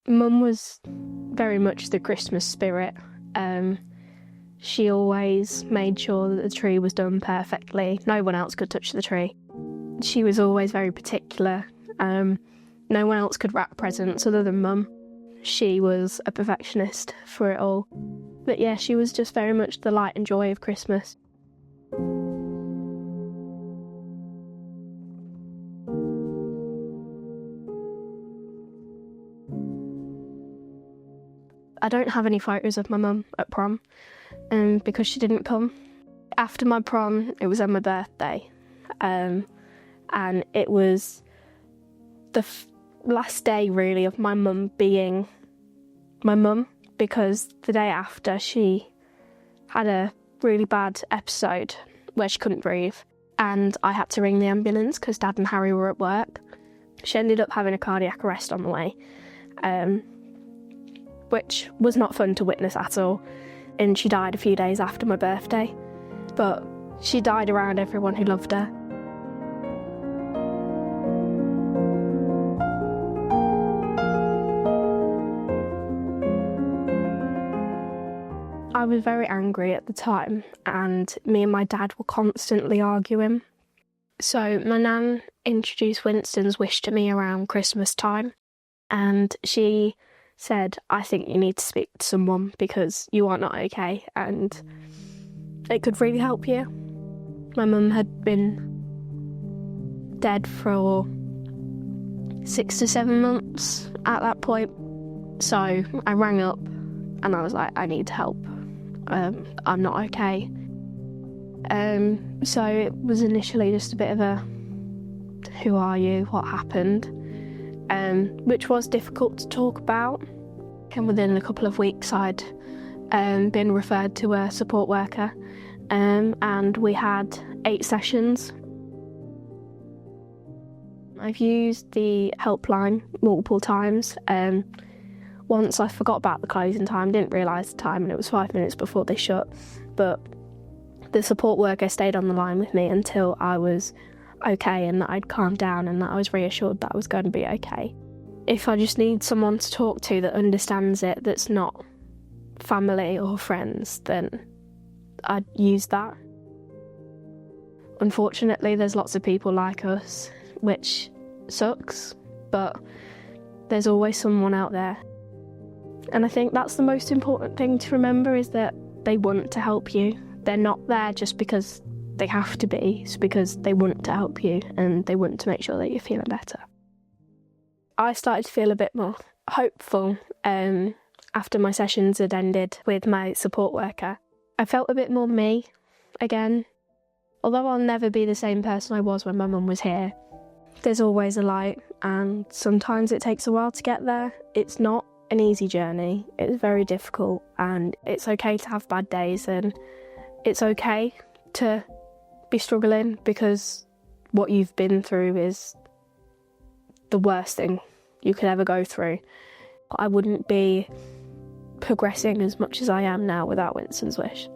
Mum was very much the Christmas spirit. She always made sure that the tree was done perfectly. No one else could touch the tree. She was always very particular. No one else could wrap presents other than Mum. She was a perfectionist for it all. But yeah, she was just very much the light and joy of Christmas. I don't have any photos of my mum at prom because she didn't come. After my prom, it was on my birthday, and it was the last day really of my mum being my mum, because the day after she had a really bad episode where she couldn't breathe, and I had to ring the ambulance because Dad and Harry were at work. She ended up having a cardiac arrest on the way, which was not fun to witness at all, and she died a few days after my birthday, but she died around everyone who loved her. I was very angry at the time, and me and my dad were constantly arguing. So my nan introduced Winston's wish to me around Christmas time, and she said, I think you need to speak to someone because you are not okay and it could really help you. My mum had been dead for 6 to 7 months at that point, so I rang up and I was like, I need help. I'm not okay. So it was initially just a bit of a, who are you, what happened? Which was difficult to talk about. And within a couple of weeks I'd been referred to a support worker, and we had 8 sessions. I've used the helpline multiple times. Once I forgot about the closing time, didn't realise the time, and it was 5 minutes before they shut. But the support worker stayed on the line with me until I was okay and that I'd calmed down and that I was reassured that I was going to be okay. If I just need someone to talk to that understands it, that's not family or friends, then I'd use that. Unfortunately, there's lots of people like us, which sucks, but there's always someone out there. And I think that's the most important thing to remember, is that they want to help you. They're not there just because they have to be. It's because they want to help you and they want to make sure that you're feeling better. I started to feel a bit more hopeful after my sessions had ended with my support worker. I felt a bit more me again. Although I'll never be the same person I was when my mum was here, there's always a light, and sometimes it takes a while to get there. It's not an easy journey. It's very difficult, and it's okay to have bad days, and it's okay to be struggling, because what you've been through is the worst thing you could ever go through. I wouldn't be progressing as much as I am now without Winston's wish.